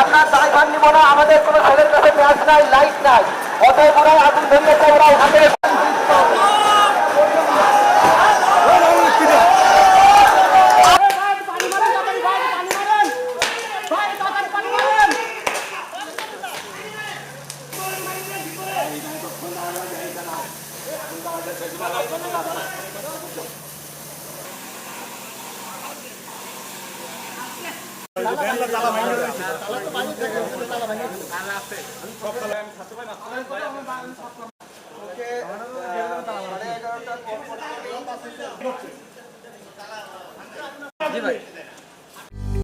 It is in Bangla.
আপনার দায়ভার নিব না, আমাদের কোনো ছেলের কাছে ম্যাচ নাই, লাইট নাই, অতএব ওরা আগুন ধরিয়েছে, ওরা ওখানে জি ভাই।